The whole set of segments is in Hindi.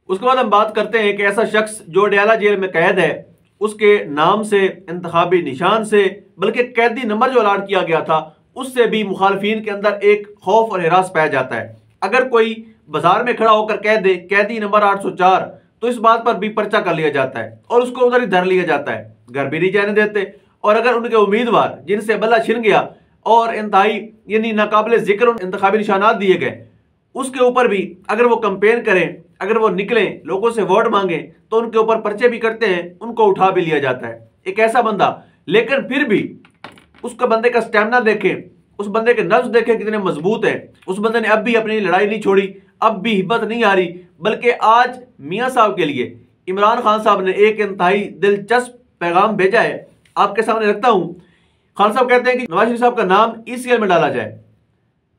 उसके बाद हम बात करते हैं कि ऐसा शख्स जो अडयाला जेल में कैद है, उसके नाम से, इंतखाबी निशान से, बल्कि कैदी नंबर जो अलॉट किया गया था उससे भी मुखालफिन के अंदर एक खौफ और हिरास पाया जाता है। अगर कोई बाजार में खड़ा होकर कह दे कैदी नंबर 804, तो इस बात पर भी पर्चा कर लिया जाता है और उसको उधर ही धर लिया जाता है, घर भी नहीं जाने देते। और अगर उनके उम्मीदवार जिनसे बल्ला छिन गया और इंतहाई यानी नाकाबिले जिक्र इंतखाबी निशानात दिए गए, उसके ऊपर भी अगर वो कंपेन करें, अगर वो निकलें, लोगों से वोट मांगे, तो उनके ऊपर पर्चे भी करते हैं, उनको उठा भी लिया जाता है। एक ऐसा बंदा, लेकिन फिर भी उसका बंदे का स्टैमिना देखें, उस बंदे के नफ्स देखें कितने मजबूत हैं। उस बंदे ने अब भी अपनी लड़ाई नहीं छोड़ी, अब भी हिम्मत नहीं हारी, बल्कि आज मियां साहब के लिए इमरान खान साहब ने एक इंतहाई दिलचस्प पैगाम भेजा है, आपके सामने रखता हूं। खान साहब कहते हैं कि नवाज शरीफ साहब का नाम ECL में डाला जाए,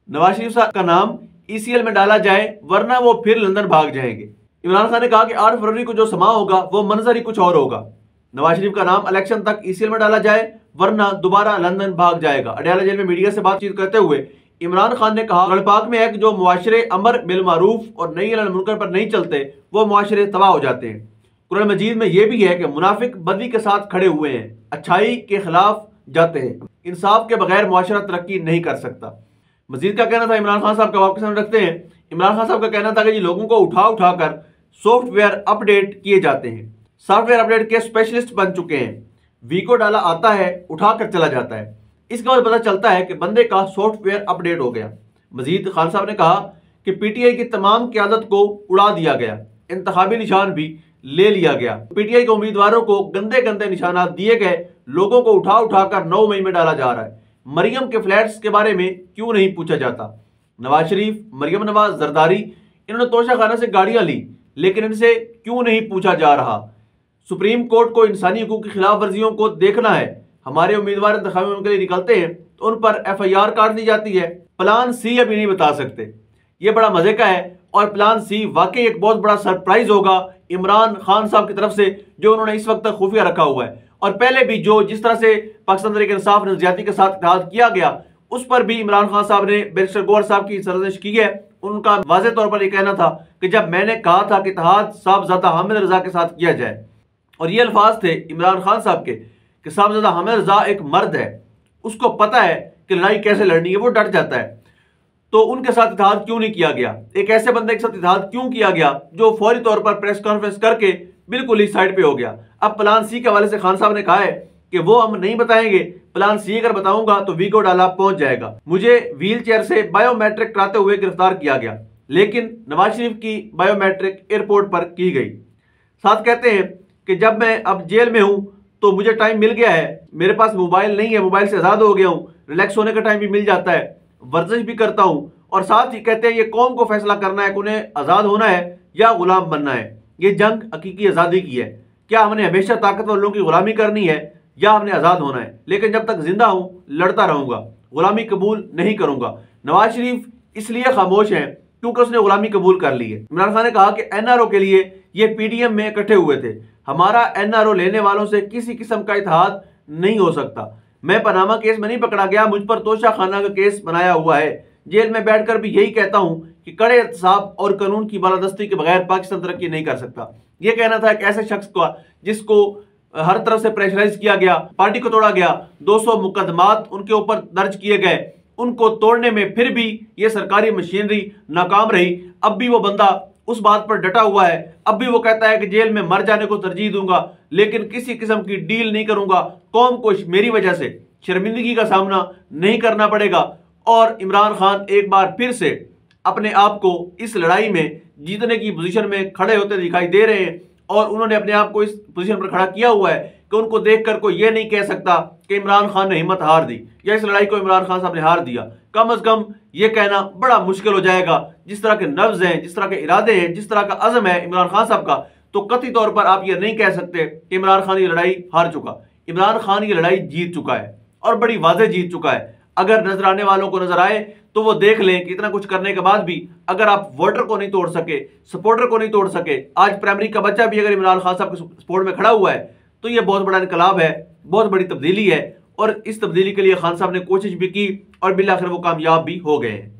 नवाज शरीफ साहब का नाम ECL में डाला जाए, वरना वो फिर लंदन भाग जाएंगे। इमरान खान ने कहा कि 8 फरवरी को जो समा होगा वो मंजर ही कुछ और होगा। नवाज शरीफ का नाम इलेक्शन तक ECL में डाला जाए, वरना दोबारा लंदन भाग जाएगा। अडयाला जेल में मीडिया से बातचीत करते हुए इमरान खान ने कहा, कुरान पाक में है कि जो मुआशरे अमर बिल मारूफ और नही अनिल मुनकर पर नहीं चलते, वो मुआशरे तबाह हो जाते हैं। कुरान मजीद में यह भी है कि मुनाफिक बदी के साथ खड़े हुए हैं, अच्छाई के खिलाफ जाते हैं, इंसाफ के बगैर मुआशरा तरक्की नहीं कर सकता। मजीद का कहना था, इमरान खान साहब का आपके सामने रखते हैं। इमरान खान साहब का कहना था कि ये लोगों को उठा उठाकर सॉफ्टवेयर अपडेट किए जाते हैं, सॉफ्टवेयर अपडेट के स्पेशलिस्ट बन चुके हैं। वीको डाला आता है, उठाकर चला जाता है, इसके बाद पता चलता है कि बंदे का सॉफ्टवेयर अपडेट हो गया। मजीद खान साहब ने कहा कि PTI की तमाम क़यादत को उड़ा दिया गया, इंतखाबी निशान भी ले लिया गया। PTI के उम्मीदवारों को गंदे गंदे निशानात दिए गए, लोगों को उठा उठाकर 9 मई में डाला जा रहा है। मरियम के फ्लैट्स के बारे में क्यों नहीं पूछा जाता? नवाज शरीफ, मरियम नवाज, जरदारी, इन्होंने तोशा खाना से गाड़ियां ली, लेकिन इनसे क्यों नहीं पूछा जा रहा? सुप्रीम कोर्ट को इंसानी हकूक की खिलाफ वर्जियों को देखना है। हमारे उम्मीदवार इंतखाब में उनके लिए निकलते हैं तो उन पर FIR काट दी जाती है। प्लान C अभी नहीं बता सकते, ये बड़ा मजे का है। और प्लान C वाकई एक बहुत बड़ा सरप्राइज होगा इमरान खान साहब की तरफ से, जो उन्होंने इस वक्त तक खुफिया रखा हुआ है। और पहले भी जिस तरह से पाकिस्तान तहरीक इंसाफ ने ज्यादती के साथ इत्तेहाद किया गया, उस पर भी इमरान खान साहब ने बैरिस्टर गौहर साहब की सरजश की है। उनका वाज़ेह तौर पर यह कहना था कि जब मैंने कहा था कि इत्तेहाद साहबजादा हामिद रजा के साथ किया जाए, और ये अल्फाज थे इमरान खान साहब के कि साहबजादा हामिद रजा एक मर्द है, उसको पता है कि लड़ाई कैसे लड़नी है, वो डट जाता है, तो उनके साथ इत्तेहाद क्यों नहीं किया गया? एक ऐसे बंदे के साथ इत्तेहाद क्यों किया गया जो फौरी तौर पर प्रेस कॉन्फ्रेंस करके बिल्कुल ही साइड पे हो गया? अब प्लान C के हवाले से खान साहब ने कहा है कि वो हम नहीं बताएंगे, प्लान C अगर बताऊंगा तो वीको डाला पहुंच जाएगा। मुझे व्हील चेयर से बायोमेट्रिक कराते हुए गिरफ्तार किया गया, लेकिन नवाज शरीफ की बायोमेट्रिक एयरपोर्ट पर की गई। साथ कहते हैं कि जब मैं अब जेल में हूं तो मुझे टाइम मिल गया है, मेरे पास मोबाइल नहीं है, मोबाइल से आज़ाद हो गया हूं, रिलैक्स होने का टाइम भी मिल जाता है, वर्जिश भी करता हूं। और साथ ही कहते हैं ये कौम को फैसला करना है कि उन्हें आज़ाद होना है या गुलाम बनना है। ये जंग हकीकी आज़ादी की है। क्या हमने हमेशा ताकतवर लोगों की गुलामी करनी है या हमने आज़ाद होना है? लेकिन जब तक जिंदा हूं लड़ता रहूंगा, गुलामी कबूल नहीं करूंगा। नवाज शरीफ इसलिए खामोश हैं क्योंकि उसने गुलामी कबूल कर ली है। इमरान खान ने कहा कि NRO के लिए ये PDM में इकट्ठे हुए थे, हमारा NRO लेने वालों से किसी किस्म का इत्तेहाद नहीं हो सकता। मैं पनामा केस में नहीं पकड़ा गया, मुझ पर तोशा खाना का केस बनाया हुआ है। जेल में बैठकर भी यही कहता हूं कि कड़े एहतसाब और कानून की बालादस्ती के बगैर पाकिस्तान तरक्की नहीं कर सकता। यह कहना था एक ऐसे शख्स का जिसको हर तरफ से प्रेशराइज किया गया, पार्टी को तोड़ा गया, 200 मुकदमात उनके ऊपर दर्ज किए गए, उनको तोड़ने में फिर भी ये सरकारी मशीनरी नाकाम रही। अब भी वो बंदा उस बात पर डटा हुआ है, अब भी वो कहता है कि जेल में मर जाने को तरजीह दूंगा, लेकिन किसी किस्म की डील नहीं करूंगा, कौम को मेरी वजह से शर्मिंदगी का सामना नहीं करना पड़ेगा। और इमरान खान एक बार फिर से अपने आप को इस लड़ाई में जीतने की पोजीशन में खड़े होते दिखाई दे रहे हैं, और उन्होंने अपने आप को इस पोजीशन पर खड़ा किया हुआ है कि उनको देखकर कोई ये नहीं कह सकता कि इमरान खान ने हिम्मत हार दी या इस लड़ाई को इमरान खान साहब ने हार दिया। कम अज कम ये कहना बड़ा मुश्किल हो जाएगा। जिस तरह के नब्ज हैं, जिस तरह के इरादे हैं, जिस तरह का अज़म है इमरान खान साहब का, तो कतई तौर पर आप ये नहीं कह सकते कि इमरान खान ये लड़ाई हार चुका। इमरान खान ये लड़ाई जीत चुका है और बड़ी वाज़ेह जीत चुका है। अगर नजर आने वालों को नजर आए तो वो देख लें कि इतना कुछ करने के बाद भी अगर आप वोटर को नहीं तोड़ सके, सपोर्टर को नहीं तोड़ सके, आज प्राइमरी का बच्चा भी अगर इमरान खान साहब के सपोर्ट में खड़ा हुआ है, तो ये बहुत बड़ा इनकलाब है, बहुत बड़ी तब्दीली है। और इस तब्दीली के लिए खान साहब ने कोशिश भी की और बिलाखिर वो कामयाब भी हो गए हैं।